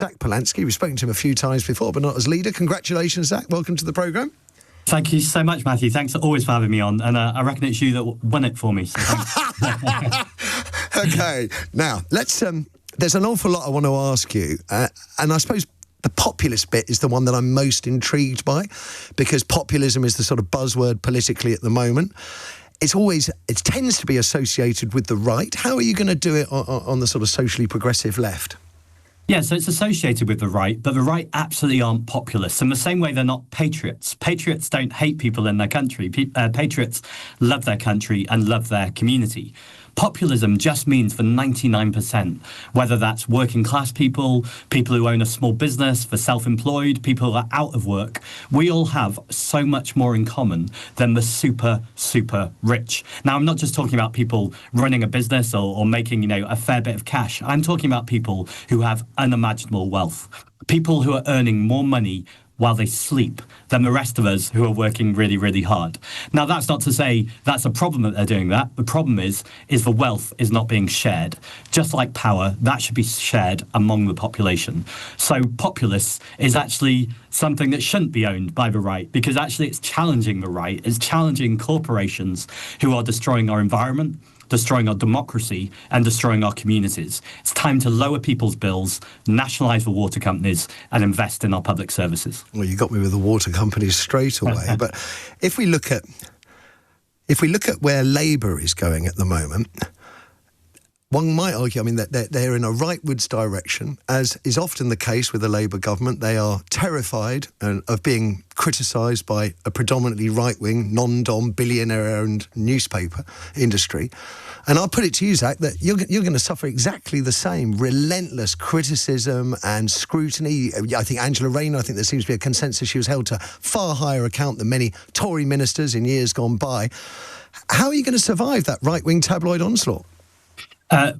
Zach Polanski. We've spoken to him a few times before, but not as leader. Congratulations, Zach. Welcome to the programme. Thank you so much, Matthew. Thanks always for having me on. And I reckon it's you that won it for me. So OK, now, let's... there's an awful lot I want to ask you. And I suppose the populist bit is the one that I'm most intrigued by, because populism is the sort of buzzword politically at the moment. It tends to be associated with the right. How are you going to do it on the sort of socially progressive left? Yeah, so it's associated with the right, but the right absolutely aren't populists. In the same way, they're not patriots. Patriots don't hate people in their country. Patriots love their country and love their community. Populism just means for 99%, whether that's working class people, people who own a small business, for self-employed, people who are out of work, we all have so much more in common than the super, super rich. Now, I'm not just talking about people running a business or making, a fair bit of cash. I'm talking about people who have unimaginable wealth, people who are earning more money while they sleep than the rest of us who are working really, really hard. Now, that's not to say that's a problem that they're doing that. The problem is the wealth is not being shared. Just like power, that should be shared among the population. So populists is actually something that shouldn't be owned by the right, because actually it's challenging the right. It's challenging corporations who are destroying our environment, destroying our democracy and destroying our communities. It's time to lower people's bills, nationalise the water companies and invest in our public services. Well, you got me with the water companies straight away. But if we look at where Labour is going at the moment, one might argue, that they're in a rightwards direction, as is often the case with the Labour government. They are terrified of being criticised by a predominantly right-wing, non-dom, billionaire-owned newspaper industry. And I'll put it to you, Zach, that you're going to suffer exactly the same relentless criticism and scrutiny. I think Angela Rayner, there seems to be a consensus she was held to far higher account than many Tory ministers in years gone by. How are you going to survive that right-wing tabloid onslaught?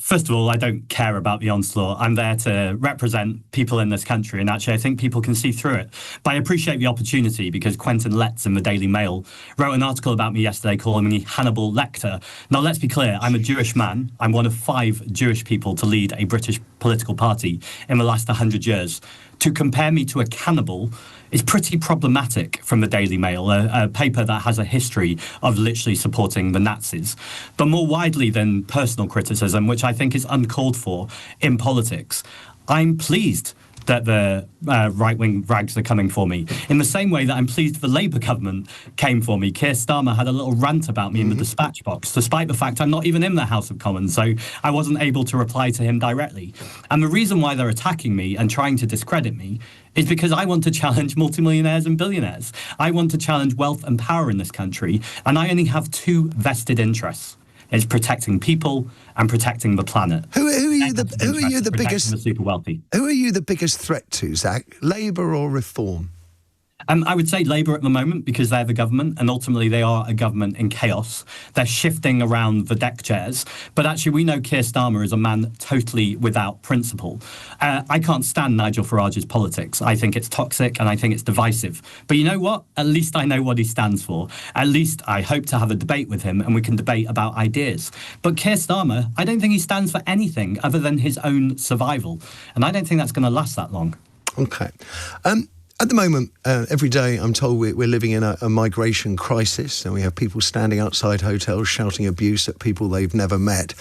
First of all, I don't care about the onslaught. I'm there to represent people in this country, and actually I think people can see through it. But I appreciate the opportunity, because Quentin Letts in the Daily Mail wrote an article about me yesterday calling me Hannibal Lecter. Now, let's be clear, I'm a Jewish man. I'm one of 5 Jewish people to lead a British political party in the last 100 years. To compare me to a cannibal is pretty problematic from the Daily Mail, a paper that has a history of literally supporting the Nazis. But more widely than personal criticism, which I think is uncalled for in politics, I'm pleased that the right-wing rags are coming for me. In the same way that I'm pleased the Labour government came for me. Keir Starmer had a little rant about me in the dispatch box, despite the fact I'm not even in the House of Commons, so I wasn't able to reply to him directly. And the reason why they're attacking me and trying to discredit me is because I want to challenge multimillionaires and billionaires. I want to challenge wealth and power in this country, and I only have 2 vested interests. It's protecting people and protecting the planet. Who are you the biggest? The super wealthy. Who are you the biggest threat to, Zach? Labour or Reform? I would say Labour at the moment, because they're the government, and ultimately they are a government in chaos. They're shifting around the deck chairs. But actually, we know Keir Starmer is a man totally without principle. I can't stand Nigel Farage's politics. I think it's toxic and I think it's divisive. But you know what? At least I know what he stands for. At least I hope to have a debate with him and we can debate about ideas. But Keir Starmer, I don't think he stands for anything other than his own survival. And I don't think that's going to last that long. OK. At the moment, every day I'm told we're living in a migration crisis, and we have people standing outside hotels shouting abuse at people they've never met.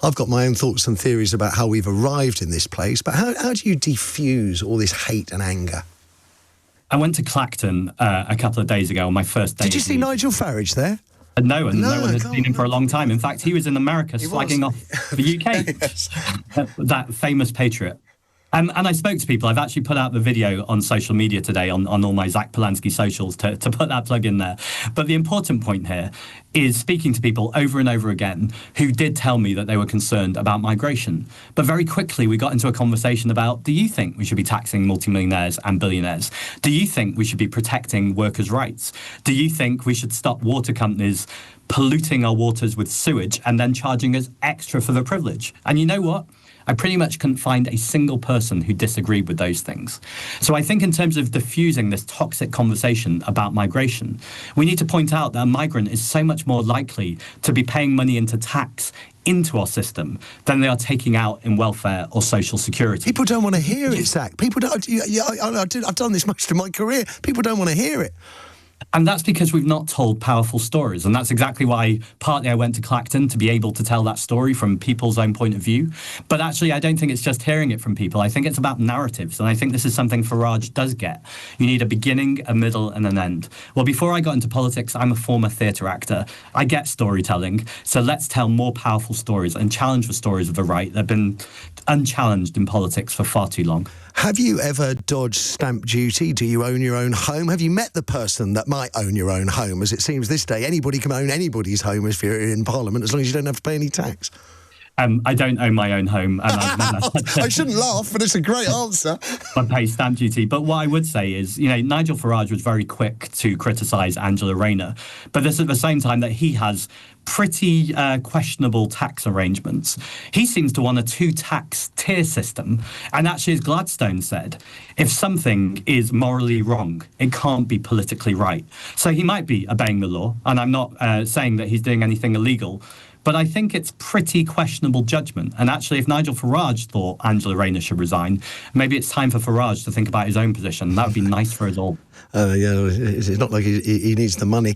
I've got my own thoughts and theories about how we've arrived in this place, but how do you defuse all this hate and anger? I went to Clacton a couple of days ago on my first day. Did you see Nigel Farage there? No one has seen him for a long time. In fact, he was in America slagging off the UK, that famous patriot. And I spoke to people. I've actually put out the video on social media today on all my Zach Polanski socials to put that plug in there. But the important point here is speaking to people over and over again who did tell me that they were concerned about migration. But very quickly we got into a conversation about, do you think we should be taxing multimillionaires and billionaires? Do you think we should be protecting workers' rights? Do you think we should stop water companies polluting our waters with sewage and then charging us extra for the privilege? And you know what? I pretty much couldn't find a single person who disagreed with those things. So I think in terms of diffusing this toxic conversation about migration, we need to point out that a migrant is so much more likely to be paying money into tax into our system than they are taking out in welfare or social security. People don't want to hear it, Zach. People don't. I've done this most of my career. People don't want to hear it. And that's because we've not told powerful stories. And that's exactly why partly I went to Clacton, to be able to tell that story from people's own point of view. But actually, I don't think it's just hearing it from people. I think it's about narratives. And I think this is something Farage does get. You need a beginning, a middle, and an end. Well, before I got into politics, I'm a former theatre actor. I get storytelling. So let's tell more powerful stories and challenge the stories of the right that have been unchallenged in politics for far too long. Have you ever dodged stamp duty? Do you own your own home? Have you met the person that might own your own home? As it seems this day, anybody can own anybody's home if you're in Parliament, as long as you don't have to pay any tax. I don't own my own home. And I shouldn't laugh, but it's a great answer. I pay stamp duty. But what I would say is, Nigel Farage was very quick to criticise Angela Rayner. But this is at the same time that he has pretty questionable tax arrangements. He seems to want a two-tax tier system. And actually, as Gladstone said, if something is morally wrong, it can't be politically right. So he might be obeying the law. And I'm not saying that he's doing anything illegal. But I think it's pretty questionable judgment. And actually, if Nigel Farage thought Angela Rayner should resign, maybe it's time for Farage to think about his own position. That would be nice for us all. Yeah, it's not like he needs the money.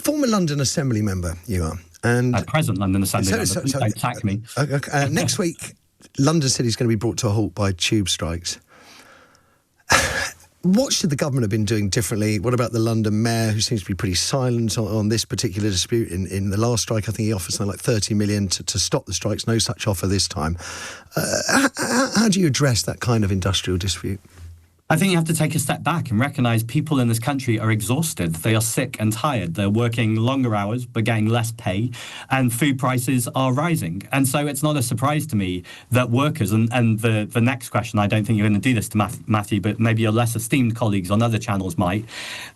Former London Assembly member, you are. And present London Assembly member. Don't attack me. Next week, London City's going to be brought to a halt by tube strikes. What should the government have been doing differently? What about the London mayor, who seems to be pretty silent on this particular dispute? In the last strike, I think he offered something like 30 million to stop the strikes. No such offer this time. How do you address that kind of industrial dispute? I think you have to take a step back and recognise people in this country are exhausted. They are sick and tired. They're working longer hours but getting less pay, and food prices are rising. And so it's not a surprise to me that workers, and the next question, I don't think you're going to do this to Matthew, but maybe your less esteemed colleagues on other channels might,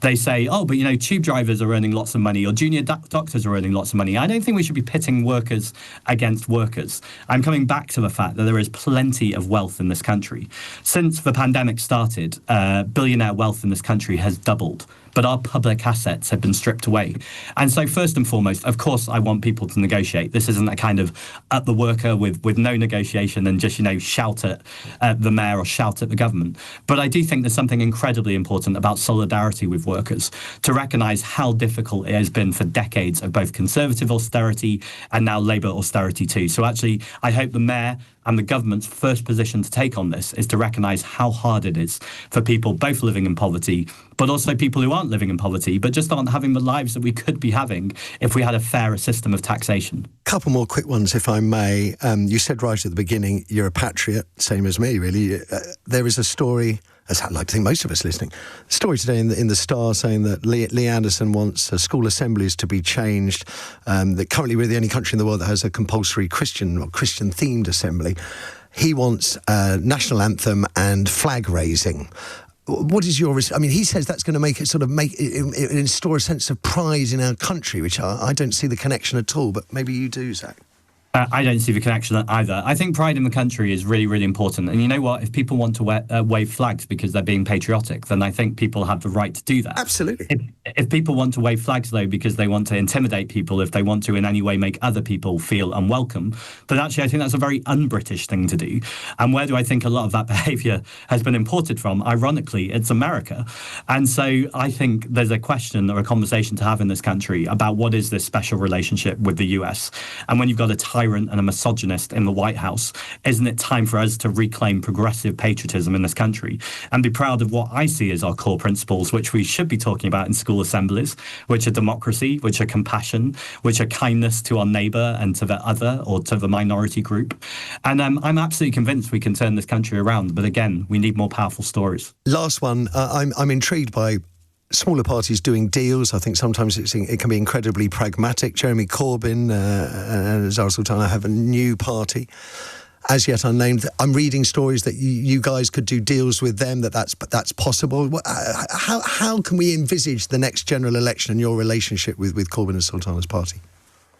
they say, oh, but tube drivers are earning lots of money, or junior doctors are earning lots of money. I don't think we should be pitting workers against workers. I'm coming back to the fact that there is plenty of wealth in this country. Since the pandemic started, billionaire wealth in this country has doubled, but our public assets have been stripped away. And so first and foremost, of course, I want people to negotiate. This isn't a kind of up the worker with no negotiation and just, shout at the mayor or shout at the government. But I do think there's something incredibly important about solidarity with workers, to recognise how difficult it has been for decades of both Conservative austerity and now Labour austerity too. So actually, I hope the mayor and the government's first position to take on this is to recognise how hard it is for people both living in poverty, but also people who aren't living in poverty, but just aren't having the lives that we could be having if we had a fairer system of taxation. Couple more quick ones, if I may. You said right at the beginning, you're a patriot, same as me, really. There is a story, as I'd like to think most of us listening, a story today in the Star saying that Lee Anderson wants school assemblies to be changed, that currently we're the only country in the world that has a compulsory Christian or Christian-themed assembly. He wants a national anthem and flag raising. What is your... I mean, he says that's going to make it install a sense of pride in our country, which I don't see the connection at all, but maybe you do, Zach. I don't see the connection either. I think pride in the country is really, really important. And you know what? If people want to wave flags because they're being patriotic, then I think people have the right to do that. Absolutely. If people want to wave flags, though, because they want to intimidate people, if they want to in any way make other people feel unwelcome, then actually I think that's a very un-British thing to do. And where do I think a lot of that behaviour has been imported from? Ironically, it's America. And so I think there's a question or a conversation to have in this country about what is this special relationship with the US. And when you've got a tyrant and a misogynist in the White House, isn't it time for us to reclaim progressive patriotism in this country and be proud of what I see as our core principles, which we should be talking about in school assemblies, which are democracy, which are compassion, which are kindness to our neighbour and to the other or to the minority group. And I'm absolutely convinced we can turn this country around. But again, we need more powerful stories. Last one. I'm intrigued by smaller parties doing deals. I think sometimes it can be incredibly pragmatic. Jeremy Corbyn and Zara Sultana have a new party, as yet unnamed. I'm reading stories that you guys could do deals with them, that's possible. How can we envisage the next general election and your relationship with Corbyn and Sultana's party?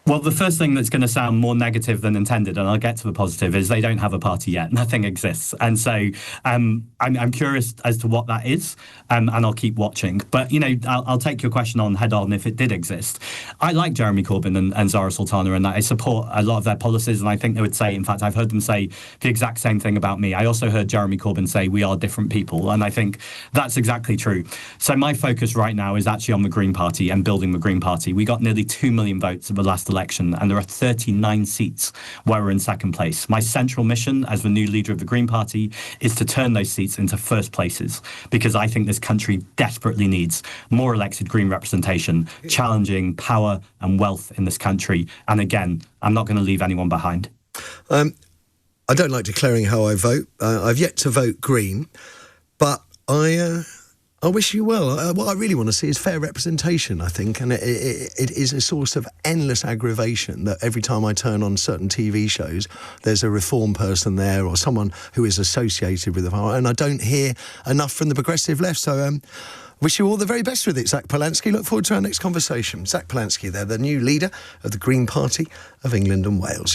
Well, the first thing that's going to sound more negative than intended, and I'll get to the positive, is they don't have a party yet. Nothing exists. And so I'm curious as to what that is, and I'll keep watching. But, I'll take your question on head on if it did exist. I like Jeremy Corbyn and Zara Sultana, and I support a lot of their policies, and I think they would say, in fact, I've heard them say the exact same thing about me. I also heard Jeremy Corbyn say we are different people, and I think that's exactly true. So my focus right now is actually on the Green Party and building the Green Party. We got nearly 2 million votes at the last election, and there are 39 seats where we're in second place. My central mission as the new leader of the Green Party is to turn those seats into first places, because I think this country desperately needs more elected Green representation, challenging power and wealth in this country. And again, I'm not going to leave anyone behind. I don't like declaring how I vote. I've yet to vote Green, but I wish you well. What I really want to see is fair representation, I think, and it is a source of endless aggravation that every time I turn on certain TV shows, there's a reform person there or someone who is associated with the power, and I don't hear enough from the progressive left. So wish you all the very best with it, Zach Polanski. Look forward to our next conversation. Zach Polanski, they're the new leader of the Green Party of England and Wales.